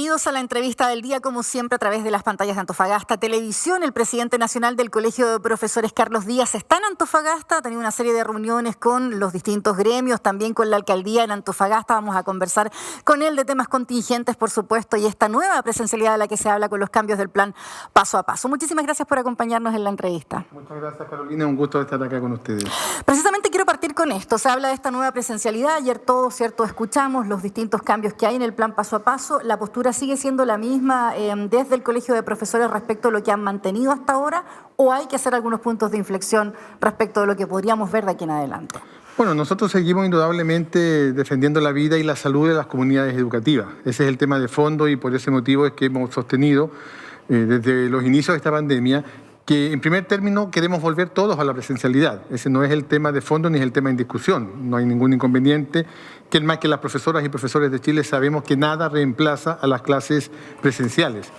Bienvenidos a la entrevista del día, como siempre, a través de las pantallas de Antofagasta Televisión. El presidente nacional del Colegio de Profesores, Carlos Díaz, está en Antofagasta. Ha tenido una serie de reuniones con los distintos gremios, también con la alcaldía en Antofagasta. Vamos a conversar con él de temas contingentes, por supuesto, y esta nueva presencialidad de la que se habla con los cambios del plan paso a paso. Muchísimas gracias por acompañarnos en la entrevista. Muchas gracias, Carolina. Un gusto estar acá con ustedes. Precisamente quiero partir con esto. Se habla de esta nueva presencialidad. Ayer todos, ¿cierto?, escuchamos los distintos cambios que hay en el plan paso a paso. La postura sigue siendo la misma desde el Colegio de Profesores respecto a lo que han mantenido hasta ahora, o hay que hacer algunos puntos de inflexión respecto de lo que podríamos ver de aquí en adelante. Bueno, nosotros seguimos indudablemente defendiendo la vida y la salud de las comunidades educativas. Ese es el tema de fondo y por ese motivo es que hemos sostenido desde los inicios de esta pandemia que en primer término queremos volver todos a la presencialidad. Ese no es el tema de fondo ni es el tema en discusión. No hay ningún inconveniente, que más que las profesoras y profesores de Chile sabemos que nada reemplaza a las clases presenciales.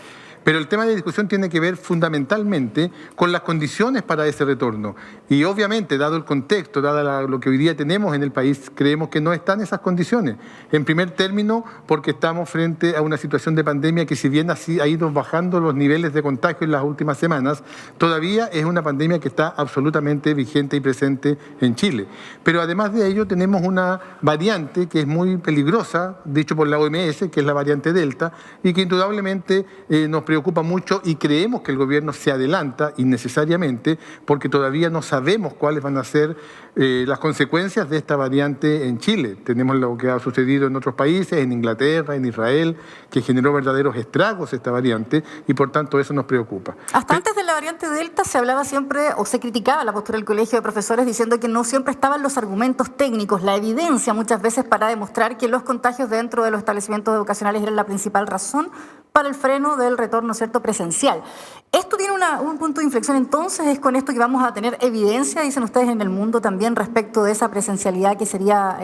Pero el tema de discusión tiene que ver fundamentalmente con las condiciones para ese retorno. Y obviamente, dado el contexto, dado lo que hoy día tenemos en el país, creemos que no están esas condiciones. En primer término, porque estamos frente a una situación de pandemia que, si bien así ha ido bajando los niveles de contagio en las últimas semanas, todavía es una pandemia que está absolutamente vigente y presente en Chile. Pero además de ello, tenemos una variante que es muy peligrosa, dicho por la OMS, que es la variante Delta, y que indudablemente nos preocupa mucho y creemos que el gobierno se adelanta innecesariamente porque todavía no sabemos cuáles van a ser las consecuencias de esta variante en Chile. Tenemos lo que ha sucedido en otros países, en Inglaterra, en Israel, que generó verdaderos estragos esta variante y por tanto eso nos preocupa. Hasta antes de la variante Delta se hablaba siempre o se criticaba la postura del Colegio de Profesores diciendo que no siempre estaban los argumentos técnicos, la evidencia muchas veces para demostrar que los contagios dentro de los establecimientos educacionales eran la principal razón para el freno del retorno, ¿cierto?, presencial. Esto tiene un punto de inflexión, entonces es con esto que vamos a tener evidencia, dicen ustedes, en el mundo también respecto de esa presencialidad que sería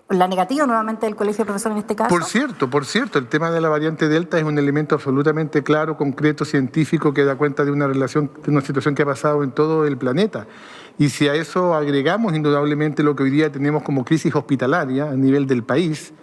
la negativa nuevamente del Colegio de Profesores en este caso. Por cierto, el tema de la variante Delta es un elemento absolutamente claro, concreto, científico, que da cuenta de una relación, de una situación que ha pasado en todo el planeta. Y si a eso agregamos indudablemente lo que hoy día tenemos como crisis hospitalaria a nivel del país,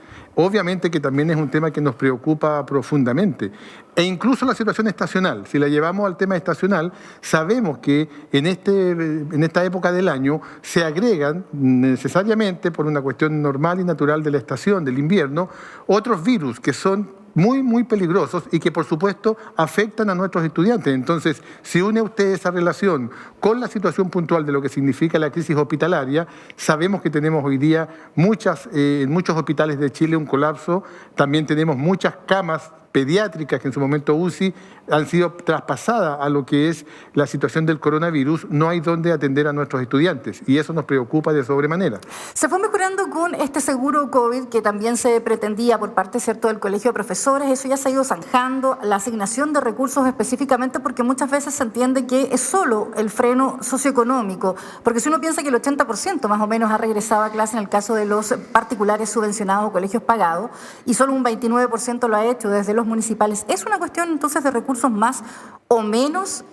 obviamente que también es un tema que nos preocupa profundamente. E incluso la situación estacional, si la llevamos al tema estacional, sabemos que en esta época del año se agregan necesariamente, por una cuestión normal y natural de la estación, del invierno, otros virus que son muy peligrosos y que por supuesto afectan a nuestros estudiantes. Entonces, si une usted esa relación con la situación puntual de lo que significa la crisis hospitalaria, sabemos que tenemos hoy día en muchos hospitales de Chile un colapso, también tenemos muchas camas pediátricas que en su momento UCI han sido traspasadas a lo que es la situación del coronavirus, no hay donde atender a nuestros estudiantes y eso nos preocupa de sobremanera. Se fue mejorando con este seguro COVID que también se pretendía por parte, ¿cierto?, del Colegio de Profesores. Eso ya se ha ido zanjando, la asignación de recursos específicamente, porque muchas veces se entiende que es solo el freno socioeconómico, porque si uno piensa que el 80% más o menos ha regresado a clase en el caso de los particulares subvencionados o colegios pagados y solo un 29% lo ha hecho desde los municipales. ¿Es una cuestión entonces de recursos más o menos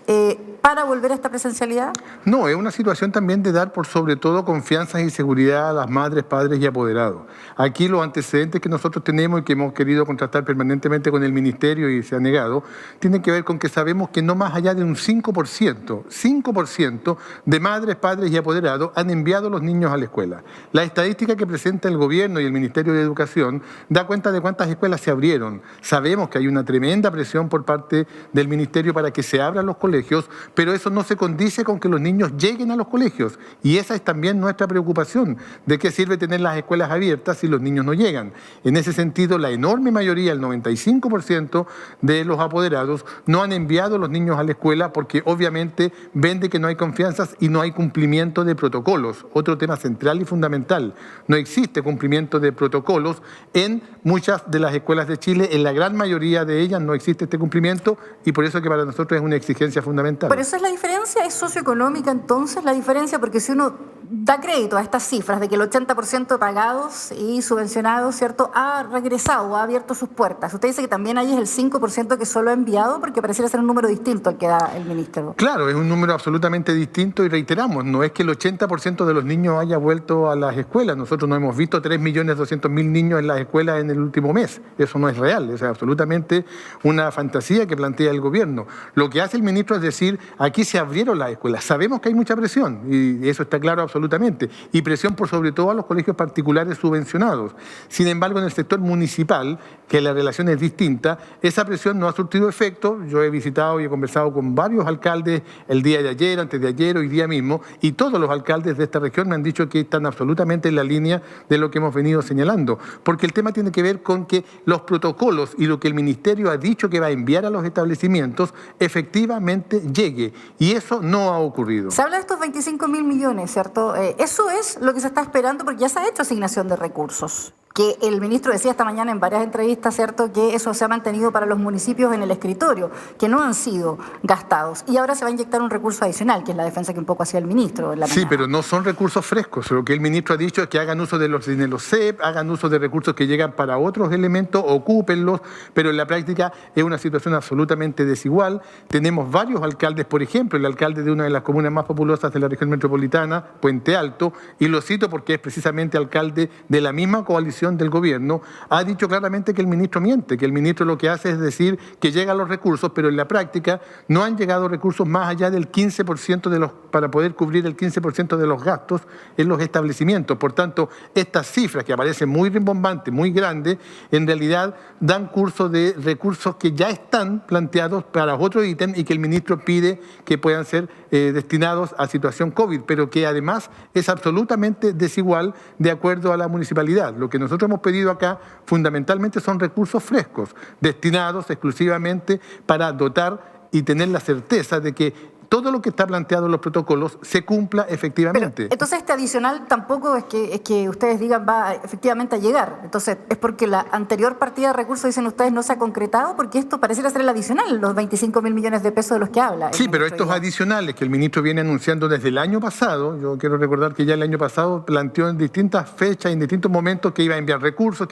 para volver a esta presencialidad? No, es una situación también de dar por sobre todo confianza y seguridad a las madres, padres y apoderados. Aquí los antecedentes que nosotros tenemos y que hemos querido contrastar permanentemente con el Ministerio y se ha negado, tienen que ver con que sabemos que no más allá de un 5% de madres, padres y apoderados han enviado a los niños a la escuela. La estadística que presenta el Gobierno y el Ministerio de Educación da cuenta de cuántas escuelas se abrieron. Sabemos que hay una tremenda presión por parte del Ministerio para que se abran los colegios, pero eso no se condice con que los niños lleguen a los colegios. Y esa es también nuestra preocupación. ¿De qué sirve tener las escuelas abiertas si los niños no llegan? En ese sentido, la enorme mayoría, el 95% de los apoderados, no han enviado a los niños a la escuela porque obviamente ven de que no hay confianzas y no hay cumplimiento de protocolos. Otro tema central y fundamental. No existe cumplimiento de protocolos en muchas de las escuelas de Chile. En la gran mayoría de ellas no existe este cumplimiento y por eso que para nosotros es una exigencia fundamental. Pero esa es la diferencia, ¿es socioeconómica entonces la diferencia? Porque si uno da crédito a estas cifras de que el 80% pagados y subvencionados, ¿cierto?, ha regresado, ha abierto sus puertas. Usted dice que también hay el 5% que solo ha enviado, porque pareciera ser un número distinto al que da el ministro. Claro, es un número absolutamente distinto y reiteramos, no es que el 80% de los niños haya vuelto a las escuelas. Nosotros no hemos visto 3.200.000 niños en las escuelas en el último mes. Eso no es real, es absolutamente una fantasía que plantea el gobierno. Lo que hace el ministro es decir, aquí se abrieron las escuelas. Sabemos que hay mucha presión y eso está claro absolutamente. Y presión por sobre todo a los colegios particulares subvencionados. Sin embargo, en el sector municipal, que la relación es distinta, esa presión no ha surtido efecto. Yo he visitado y he conversado con varios alcaldes el día de ayer, antes de ayer, hoy día mismo, y todos los alcaldes de esta región me han dicho que están absolutamente en la línea de lo que hemos venido señalando. Porque el tema tiene que ver con que los protocolos y lo que el ministerio ha dicho que va a enviar a los establecimientos efectivamente llegue. Y eso no ha ocurrido. Se habla de estos 25.000 millones, ¿cierto? Eso es lo que se está esperando porque ya se ha hecho asignación de recursos. Que el ministro decía esta mañana en varias entrevistas, ¿cierto?, que eso se ha mantenido para los municipios en el escritorio, que no han sido gastados. Y ahora se va a inyectar un recurso adicional, que es la defensa que un poco hacía el ministro en la mañana. Sí, pero no son recursos frescos. Lo que el ministro ha dicho es que hagan uso de los CEP, hagan uso de recursos que llegan para otros elementos, ocúpenlos, pero en la práctica es una situación absolutamente desigual. Tenemos varios alcaldes, por ejemplo, el alcalde de una de las comunas más populosas de la región metropolitana, Puente Alto, y lo cito porque es precisamente alcalde de la misma coalición del gobierno, ha dicho claramente que el ministro miente, que el ministro lo que hace es decir que llegan los recursos, pero en la práctica no han llegado recursos más allá del 15% para poder cubrir el 15% de los gastos en los establecimientos. Por tanto, estas cifras que aparecen muy rimbombantes, muy grandes, en realidad dan curso de recursos que ya están planteados para otro ítem y que el ministro pide que puedan ser destinados a situación COVID, pero que además es absolutamente desigual de acuerdo a la municipalidad. Lo que nosotros hemos pedido acá fundamentalmente son recursos frescos, destinados exclusivamente para dotar y tener la certeza de que todo lo que está planteado en los protocolos se cumpla efectivamente. Pero, entonces este adicional tampoco es que ustedes digan va efectivamente a llegar. Entonces es porque la anterior partida de recursos, dicen ustedes, no se ha concretado, porque esto pareciera ser el adicional, los 25.000 millones de pesos de los que habla. Sí, pero estos adicionales que el ministro viene anunciando desde el año pasado, yo quiero recordar que ya el año pasado planteó en distintas fechas, en distintos momentos que iba a enviar recursos,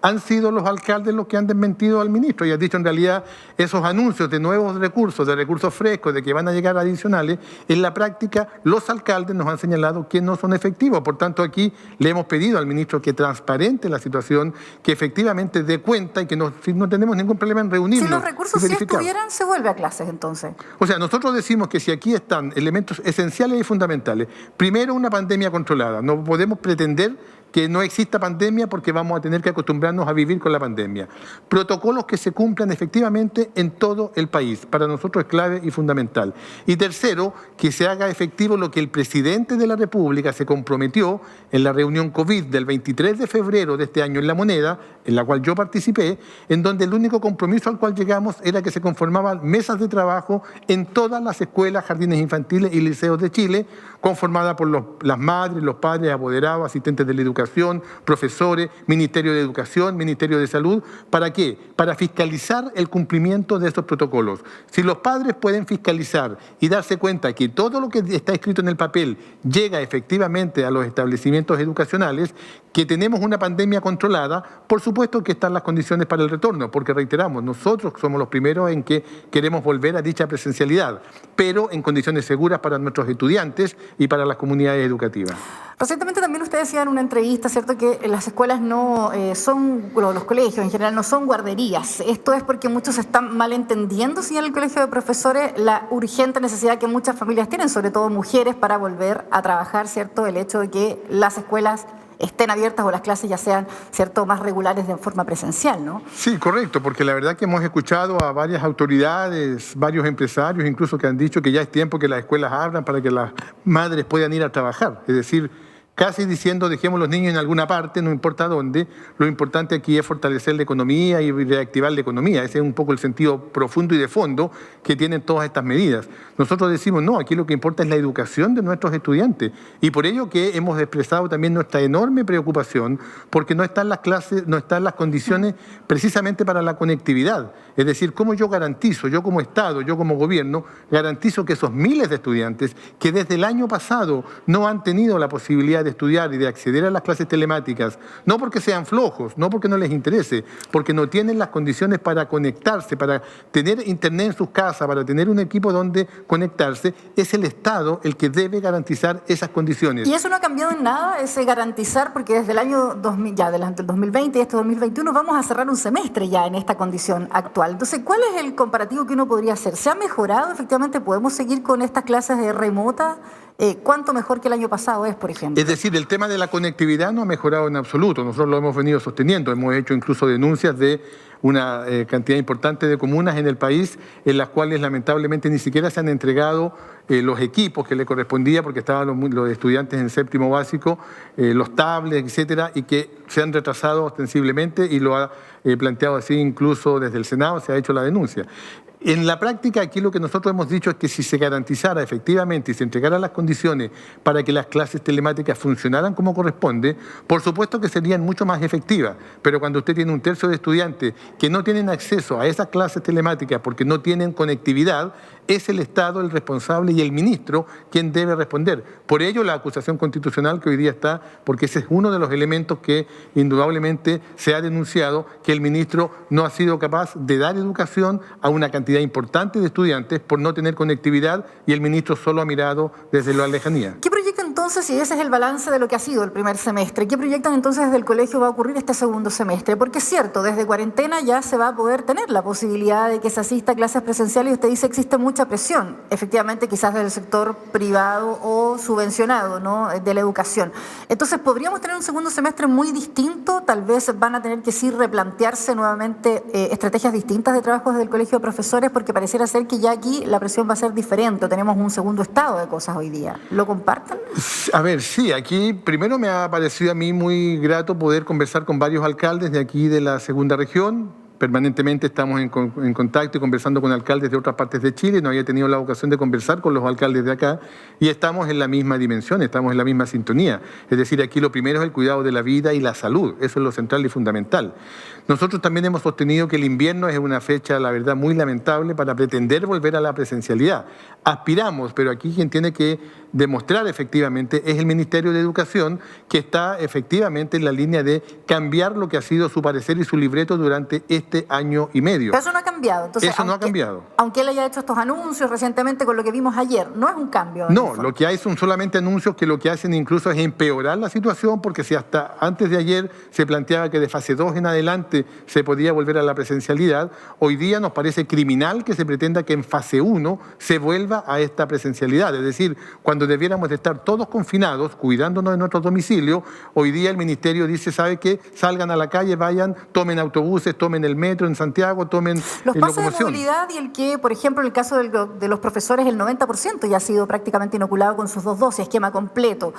han sido los alcaldes los que han desmentido al ministro y han dicho en realidad esos anuncios de nuevos recursos, de recursos frescos, de que van a llegar adicionales, en la práctica los alcaldes nos han señalado que no son efectivos. Por tanto, aquí le hemos pedido al ministro que transparente la situación, que efectivamente dé cuenta y que no tenemos ningún problema en reunirnos. Si los recursos sí estuvieran, se vuelve a clases entonces. O sea, nosotros decimos que si aquí están elementos esenciales y fundamentales, primero una pandemia controlada, no podemos pretender que no exista pandemia porque vamos a tener que acostumbrarnos a vivir con la pandemia. Protocolos que se cumplan efectivamente en todo el país. Para nosotros es clave y fundamental. Y tercero, que se haga efectivo lo que el presidente de la República se comprometió en la reunión COVID del 23 de febrero de este año en La Moneda, en la cual yo participé, en donde el único compromiso al cual llegamos era que se conformaban mesas de trabajo en todas las escuelas, jardines infantiles y liceos de Chile, conformada por las madres, los padres, apoderados, asistentes de la educación, profesores, Ministerio de Educación, Ministerio de Salud. ¿Para qué? Para fiscalizar el cumplimiento de estos protocolos. Si los padres pueden fiscalizar y darse cuenta que todo lo que está escrito en el papel llega efectivamente a los establecimientos educacionales, que tenemos una pandemia controlada, por supuesto que están las condiciones para el retorno, porque reiteramos, nosotros somos los primeros en que queremos volver a dicha presencialidad, pero en condiciones seguras para nuestros estudiantes y para las comunidades educativas. Recientemente también usted decía en una entrevista, ¿cierto?, que las escuelas no son, los colegios en general no son guarderías. Esto es porque muchos están malentendiendo, si en el colegio de profesores, la urgente necesidad que muchas familias tienen, sobre todo mujeres, para volver a trabajar, ¿cierto?, el hecho de que las escuelas estén abiertas o las clases ya sean, ¿cierto?, más regulares de forma presencial, ¿no? Sí, correcto, porque la verdad que hemos escuchado a varias autoridades, varios empresarios incluso que han dicho que ya es tiempo que las escuelas abran para que las madres puedan ir a trabajar. Es decir, casi diciendo dejemos los niños en alguna parte, no importa dónde, lo importante aquí es fortalecer la economía y reactivar la economía. Ese es un poco el sentido profundo y de fondo que tienen todas estas medidas. Nosotros decimos, no, aquí lo que importa es la educación de nuestros estudiantes y por ello que hemos expresado también nuestra enorme preocupación porque no están las clases, no están las condiciones precisamente para la conectividad. Es decir, cómo yo garantizo, yo como Estado, yo como gobierno, garantizo que esos miles de estudiantes que desde el año pasado no han tenido la posibilidad de estudiar y de acceder a las clases telemáticas, no porque sean flojos, no porque no les interese, porque no tienen las condiciones para conectarse, para tener internet en sus casas, para tener un equipo donde conectarse, es el Estado el que debe garantizar esas condiciones. Y eso no ha cambiado en nada, ese garantizar, porque desde el año 2000, ya delante del 2020 y este 2021 vamos a cerrar un semestre ya en esta condición actual. Entonces, ¿cuál es el comparativo que uno podría hacer? ¿Se ha mejorado? Efectivamente, ¿podemos seguir con estas clases de remota? ¿Cuánto mejor que el año pasado es, por ejemplo? Es decir, el tema de la conectividad no ha mejorado en absoluto. Nosotros lo hemos venido sosteniendo. Hemos hecho incluso denuncias de una cantidad importante de comunas en el país en las cuales lamentablemente ni siquiera se han entregado los equipos que le correspondía porque estaban los estudiantes en séptimo básico, los tablets, etcétera, y que se han retrasado ostensiblemente y lo ha planteado así incluso desde el Senado, se ha hecho la denuncia. En la práctica, aquí lo que nosotros hemos dicho es que si se garantizara efectivamente y se entregaran las condiciones para que las clases telemáticas funcionaran como corresponde, por supuesto que serían mucho más efectivas. Pero cuando usted tiene un tercio de estudiantes que no tienen acceso a esas clases telemáticas porque no tienen conectividad, es el Estado el responsable y el ministro quien debe responder. Por ello, la acusación constitucional que hoy día está, porque ese es uno de los elementos que indudablemente se ha denunciado, que el ministro no ha sido capaz de dar educación a una cantidad importante de estudiantes por no tener conectividad y el ministro solo ha mirado desde la lejanía. ¿Qué proyectan entonces, si ese es el balance de lo que ha sido el primer semestre, qué proyectan entonces desde el colegio va a ocurrir este segundo semestre? Porque es cierto, desde cuarentena ya se va a poder tener la posibilidad de que se asista a clases presenciales y usted dice que existe mucha presión, efectivamente quizás del sector privado o subvencionado, ¿no?, de la educación. Entonces, ¿podríamos tener un segundo semestre muy distinto? Tal vez van a tener que sí replantearse nuevamente estrategias distintas de trabajo desde el colegio de profesores porque pareciera ser que ya aquí la presión va a ser diferente, tenemos un segundo estado de cosas hoy día. ¿Lo comparten? A ver, sí, aquí primero me ha parecido a mí muy grato poder conversar con varios alcaldes de aquí de la segunda región. Permanentemente estamos en contacto y conversando con alcaldes de otras partes de Chile. No había tenido la ocasión de conversar con los alcaldes de acá y estamos en la misma dimensión, estamos en la misma sintonía. Es decir, aquí lo primero es el cuidado de la vida y la salud. Eso es lo central y fundamental. Nosotros también hemos sostenido que el invierno es una fecha, la verdad, muy lamentable para pretender volver a la presencialidad. Aspiramos, pero aquí quien tiene que demostrar efectivamente es el Ministerio de Educación, que está efectivamente en la línea de cambiar lo que ha sido su parecer y su libreto durante este año y medio. Pero eso no ha cambiado. Entonces, eso no ha cambiado. Aunque él haya hecho estos anuncios recientemente con lo que vimos ayer, no es un cambio. No, lo que hay son solamente anuncios que lo que hacen incluso es empeorar la situación, porque si hasta antes de ayer se planteaba que de fase 2 en adelante se podía volver a la presencialidad, hoy día nos parece criminal que se pretenda que en fase 1 se vuelva a esta presencialidad. Es decir, cuando debiéramos de estar todos confinados, cuidándonos de nuestros domicilios, hoy día el Ministerio dice, ¿sabe qué? Salgan a la calle, vayan, tomen autobuses, tomen el metro en Santiago, tomen los pases locomoción. De movilidad y el que, por ejemplo, en el caso de los profesores, el 90% ya ha sido prácticamente inoculado con sus 2 dosis, esquema completo.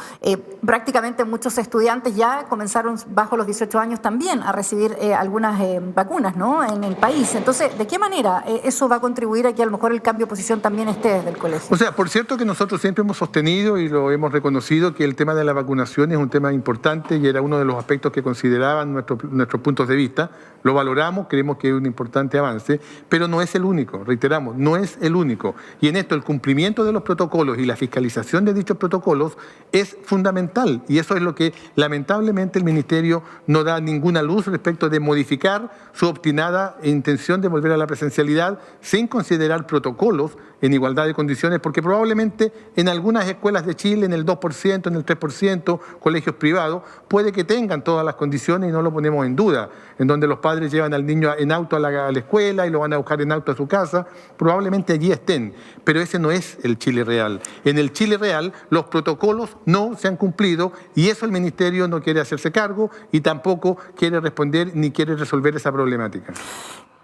Prácticamente muchos estudiantes ya comenzaron bajo los 18 años también a recibir algunas vacunas, ¿no?, en el país. Entonces, ¿de qué manera eso va a contribuir a que a lo mejor el cambio de posición también esté desde el colegio? O sea, por cierto que nosotros siempre hemos sostenido y lo hemos reconocido que el tema de la vacunación es un tema importante y era uno de los aspectos que consideraban nuestros puntos de vista. Lo valoramos, creemos que es un importante avance, pero no es el único, reiteramos, no es el único. Y en esto el cumplimiento de los protocolos y la fiscalización de dichos protocolos es fundamental y eso es lo que lamentablemente el Ministerio no da ninguna luz respecto de modificar su obstinada intención de volver a la presencialidad sin considerar protocolos en igualdad de condiciones, porque probablemente en algunas escuelas de Chile, en el 2%, en el 3%, colegios privados, puede que tengan todas las condiciones y no lo ponemos en duda, en donde los padres llevan al niño en auto a la escuela y lo van a buscar en auto a su casa, probablemente allí estén, pero ese no es el Chile real. En el Chile real los protocolos no se han cumplido y eso el Ministerio no quiere hacerse cargo y tampoco quiere responder ni quiere resolver esa problemática.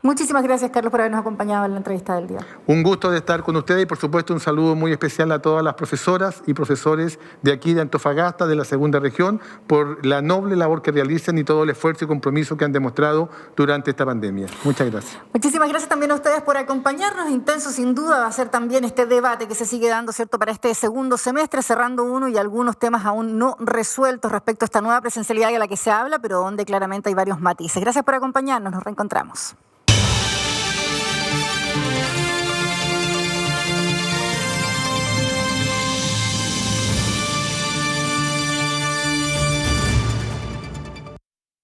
Muchísimas gracias, Carlos, por habernos acompañado en la entrevista del día. Un gusto de estar con ustedes y, por supuesto, un saludo muy especial a todas las profesoras y profesores de aquí de Antofagasta, de la segunda región, por la noble labor que realizan y todo el esfuerzo y compromiso que han demostrado durante esta pandemia. Muchas gracias. Muchísimas gracias también a ustedes por acompañarnos. Intenso, sin duda, va a ser también este debate que se sigue dando, ¿cierto?, para este segundo semestre, cerrando uno y algunos temas aún no resueltos respecto a esta nueva presencialidad de la que se habla, pero donde claramente hay varios matices. Gracias por acompañarnos. Nos reencontramos.